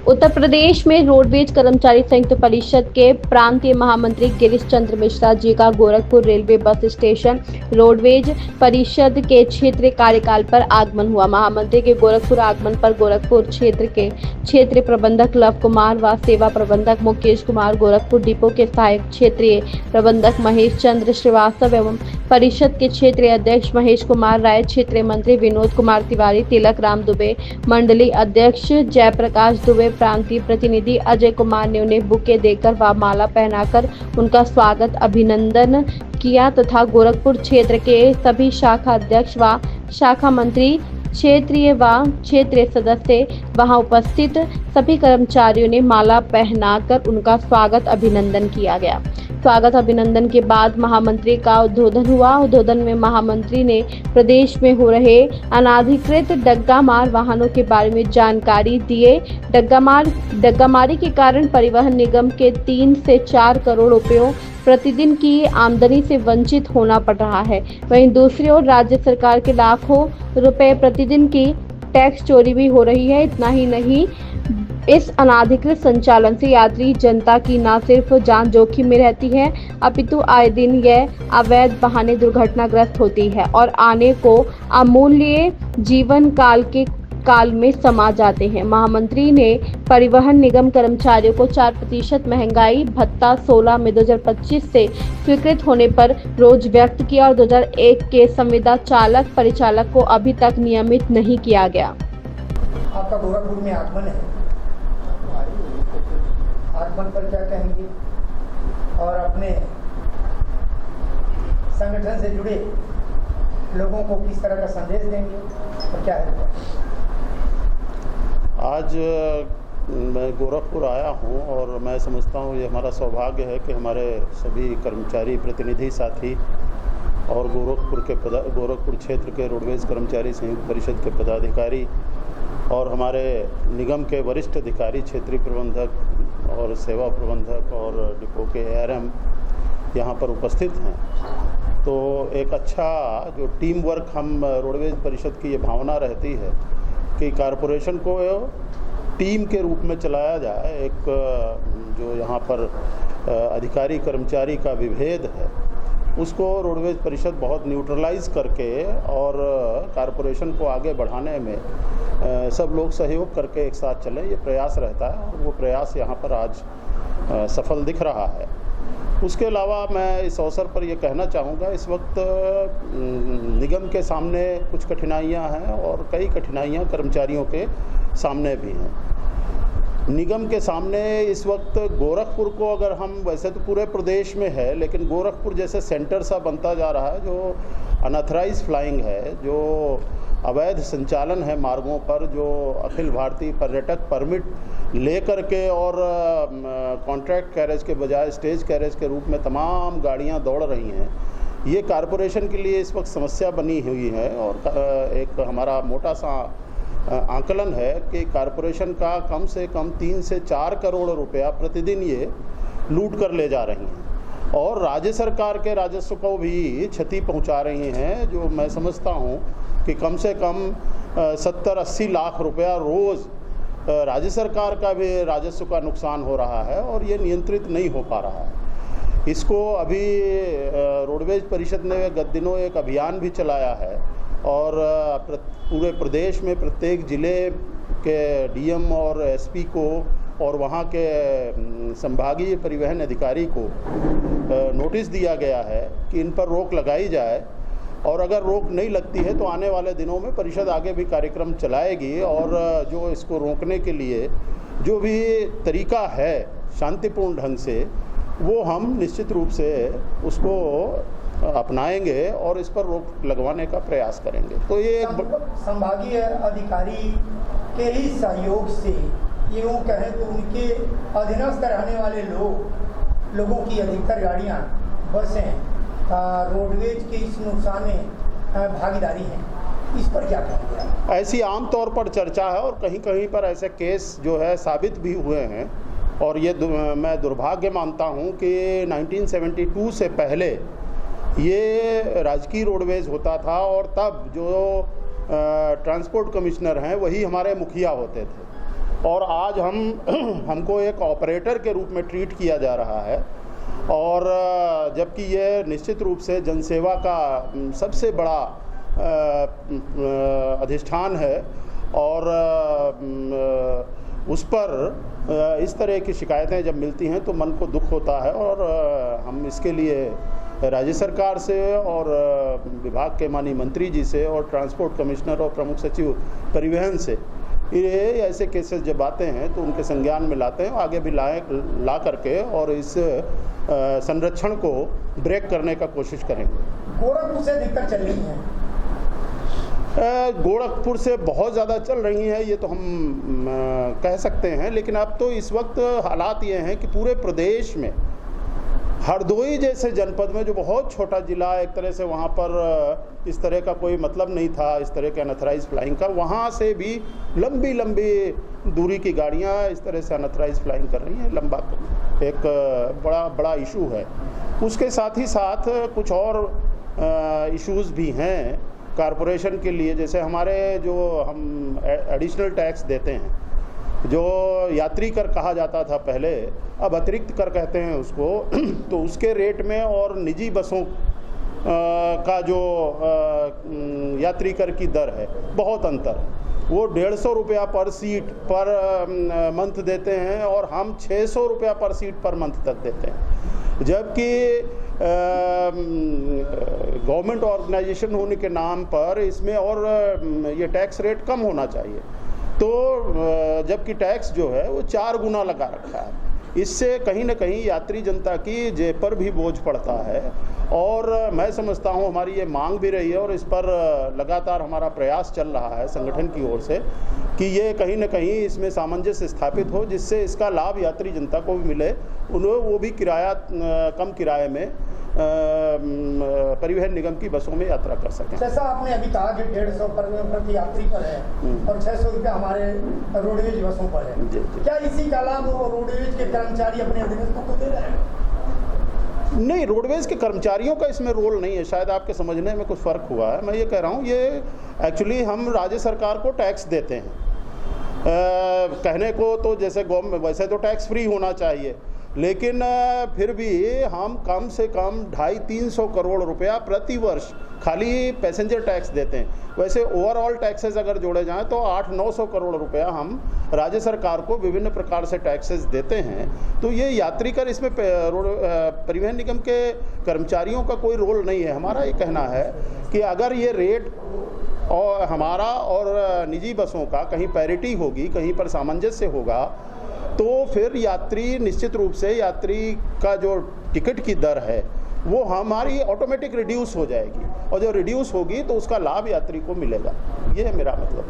उत्तर प्रदेश में रोडवेज कर्मचारी संयुक्त परिषद के प्रांतीय महामंत्री गिरीश चंद्र मिश्रा जी का Gorakhpur railway bus station roadways परिषद के क्षेत्रीय कार्यकाल पर आगमन हुआ। महामंत्री के गोरखपुर आगमन पर गोरखपुर क्षेत्र के क्षेत्रीय प्रबंधक लव कुमार व सेवा प्रबंधक मुकेश कुमार, गोरखपुर डिपो के सहायक क्षेत्रीय प्रबंधक महेश चंद्र श्रीवास्तव एवं परिषद के क्षेत्रीय अध्यक्ष महेश कुमार राय, क्षेत्रीय मंत्री विनोद कुमार तिवारी, तिलक राम दुबे, मंडली अध्यक्ष जयप्रकाश दुबे, प्रांतीय प्रतिनिधि अजय कुमार ने उन्हें बुके देकर व माला पहनाकर उनका स्वागत अभिनंदन किया तथा गोरखपुर क्षेत्र के सभी शाखा अध्यक्ष व शाखा मंत्री, क्षेत्रीय व क्षेत्रीय सदस्य वहां उपस्थित सभी कर्मचारियों ने माला पहनाकर उनका स्वागत अभिनंदन किया गया। स्वागत अभिनंदन के बाद महामंत्री का उद्बोधन हुआ। उद्बोधन में महामंत्री ने प्रदेश में हो रहे अनाधिकृत डग्गामार वाहनों के बारे में जानकारी दिए। डग्गामारी के कारण परिवहन निगम के 3 से 4 करोड़ रुपयों प्रतिदिन की आमदनी से वंचित होना पड़ रहा है। वहीं दूसरी ओर राज्य सरकार के लाखों रुपए प्रतिदिन की टैक्स चोरी भी हो रही है। इतना ही नहीं, इस अनाधिकृत संचालन से यात्री जनता की न सिर्फ जान जोखिम में रहती है, अपितु आए दिन यह अवैध बहाने दुर्घटनाग्रस्त होती है और आने को अमूल्य जीवन काल में समा जाते हैं। महामंत्री ने परिवहन निगम कर्मचारियों को 4% महंगाई भत्ता 16 में 2025 से स्वीकृत होने पर रोज व्यक्त किया और 2001 के संविदा चालक परिचालक को अभी तक नियमित नहीं किया गया। आपका गोरखपुर में आगमन है, आगमन पर क्या कहेंगे और अपने संगठन से जुड़े लोगों को किस तरह का संदेश देंगे और क्या है? आज मैं गोरखपुर आया हूं और मैं समझता हूं ये हमारा सौभाग्य है कि हमारे सभी कर्मचारी प्रतिनिधि साथी और गोरखपुर क्षेत्र के रोडवेज कर्मचारी संयुक्त परिषद के पदाधिकारी और हमारे निगम के वरिष्ठ अधिकारी, क्षेत्रीय प्रबंधक और सेवा प्रबंधक और डिपो के एआरएम यहाँ पर उपस्थित हैं। तो एक अच्छा जो टीम वर्क हम रोडवेज परिषद की ये भावना रहती है कि कारपोरेशन को टीम के रूप में चलाया जाए। एक जो यहाँ पर अधिकारी कर्मचारी का विभेद है उसको रोडवेज परिषद बहुत न्यूट्रलाइज करके और कारपोरेशन को आगे बढ़ाने में सब लोग सहयोग करके एक साथ चलें, ये प्रयास रहता है और वो प्रयास यहाँ पर आज सफल दिख रहा है। उसके अलावा मैं इस अवसर पर ये कहना चाहूँगा, इस वक्त निगम के सामने कुछ कठिनाइयाँ हैं और कई कठिनाइयाँ कर्मचारियों के सामने भी हैं। निगम के सामने इस वक्त गोरखपुर को, अगर हम वैसे तो पूरे प्रदेश में है, लेकिन गोरखपुर जैसे सेंटर सा बनता जा रहा है, जो अनऑथराइज्ड फ्लाइंग है, जो अवैध संचालन है मार्गों पर, जो अखिल भारतीय पर्यटक परमिट लेकर के और कॉन्ट्रैक्ट कैरेज के बजाय स्टेज कैरेज के रूप में तमाम गाड़ियां दौड़ रही हैं, ये कारपोरेशन के लिए इस वक्त समस्या बनी हुई है। और एक हमारा मोटा सा आंकलन है कि कारपोरेशन का कम से कम 3 से 4 करोड़ रुपया प्रतिदिन ये लूट कर ले जा रही हैं और राज्य सरकार के राजस्व को भी क्षति पहुंचा रही हैं, जो मैं समझता हूं कि कम से कम 70-80 लाख रुपया रोज़ राज्य सरकार का भी राजस्व का नुकसान हो रहा है और ये नियंत्रित नहीं हो पा रहा है। इसको अभी रोडवेज परिषद ने गत दिनों एक अभियान भी चलाया है और पूरे प्रदेश में प्रत्येक ज़िले के डीएम और एसपी को और वहाँ के संभागीय परिवहन अधिकारी को नोटिस दिया गया है कि इन पर रोक लगाई जाए और अगर रोक नहीं लगती है तो आने वाले दिनों में परिषद आगे भी कार्यक्रम चलाएगी और जो इसको रोकने के लिए जो भी तरीका है शांतिपूर्ण ढंग से, वो हम निश्चित रूप से उसको अपनाएंगे और इस पर रोक लगवाने का प्रयास करेंगे। तो ये संभागीय अधिकारी के ही सहयोग से, यूँ कहें तो उनके अधीनस्थ रहने वाले लोगों की अधिकतर गाड़ियाँ, बसें रोडवेज के इस नुकसान में भागीदारी है, इस पर क्या कहेंगे? ऐसी आम तौर पर चर्चा है और कहीं कहीं पर ऐसे केस जो है साबित भी हुए हैं और ये मैं दुर्भाग्य मानता हूँ कि 1972 से पहले ये राजकीय रोडवेज होता था और तब जो ट्रांसपोर्ट कमिश्नर हैं वही हमारे मुखिया होते थे और आज हमको एक ऑपरेटर के रूप में ट्रीट किया जा रहा है, और जबकि ये निश्चित रूप से जनसेवा का सबसे बड़ा अधिष्ठान है, और उस पर इस तरह की शिकायतें जब मिलती हैं तो मन को दुख होता है। और हम इसके लिए राज्य सरकार से और विभाग के माननीय मंत्री जी से और ट्रांसपोर्ट कमिश्नर और प्रमुख सचिव परिवहन से ये ऐसे केसेस जब आते हैं तो उनके संज्ञान में लाते हैं, आगे भी ला करके और इस संरक्षण को ब्रेक करने का कोशिश करेंगे। गोरखपुर से दिक्कत चल रही है, गोरखपुर से बहुत ज़्यादा चल रही हैं, ये तो हम कह सकते हैं। लेकिन अब तो इस वक्त हालात ये हैं कि पूरे प्रदेश में हरदोई जैसे जनपद में, जो बहुत छोटा ज़िला, एक तरह से वहाँ पर इस तरह का कोई मतलब नहीं था इस तरह के अनऑथराइज फ्लाइंग का, वहाँ से भी लंबी लंबी दूरी की गाड़ियाँ इस तरह से अनऑथराइज फ्लाइंग कर रही हैं। लंबा एक बड़ा इशू है। उसके साथ ही साथ कुछ और इश्यूज़ भी हैं कारपोरेशन के लिए, जैसे हमारे जो हम एडिशनल टैक्स देते हैं, जो यात्री कर कहा जाता था पहले, अब अतिरिक्त कर कहते हैं उसको, तो उसके रेट में और निजी बसों का जो यात्री कर की दर है बहुत अंतर है। वो 150 रुपया पर सीट पर मंथ देते हैं और हम 600 रुपया पर सीट पर मंथ तक देते हैं, जबकि गवर्नमेंट ऑर्गेनाइजेशन होने के नाम पर इसमें और ये टैक्स रेट कम होना चाहिए। तो जबकि टैक्स जो है वो 4 गुना लगा रखा है। इससे कहीं ना कहीं यात्री जनता की जेब पर भी बोझ पड़ता है, और मैं समझता हूँ हमारी ये मांग भी रही है और इस पर लगातार हमारा प्रयास चल रहा है संगठन की ओर से कि ये कहीं ना कहीं इसमें सामंजस्य स्थापित हो, जिससे इसका लाभ यात्री जनता को भी मिले, उन्हें वो भी कम किराए में परिवहन निगम की बसों में यात्रा कर सकें। जैसा आपने अभी कहा कि 150 प्रति यात्री पर है और 600 रुपये हमारे रोडवेज बसों पर है, क्या इसी का लाभ रोडवेज के कर्मचारी अपने अधीनस्थों को दे रहे हैं? नहीं, रोडवेज के कर्मचारियों का इसमें रोल नहीं है, शायद आपके समझने में कुछ फ़र्क हुआ है। मैं ये कह रहा हूँ, ये एक्चुअली हम राज्य सरकार को टैक्स देते हैं। कहने को तो जैसे वैसे तो टैक्स फ्री होना चाहिए, लेकिन फिर भी हम कम से कम 250-300 करोड़ रुपया प्रति वर्ष खाली पैसेंजर टैक्स देते हैं। वैसे ओवरऑल टैक्सेस अगर जोड़े जाएं तो 800-900 करोड़ रुपया हम राज्य सरकार को विभिन्न प्रकार से टैक्सेस देते हैं। तो ये यात्री कर, इसमें परिवहन निगम के कर्मचारियों का कोई रोल नहीं है। हमारा ये कहना है कि अगर ये रेट और हमारा और निजी बसों का कहीं पैरिटी होगी, कहीं पर सामंजस्य होगा, तो फिर यात्री निश्चित रूप से यात्री का जो टिकट की दर है वो हमारी ऑटोमेटिक रिड्यूस हो जाएगी, और जो रिड्यूस होगी तो उसका लाभ यात्री को मिलेगा। ये है मेरा मतलब।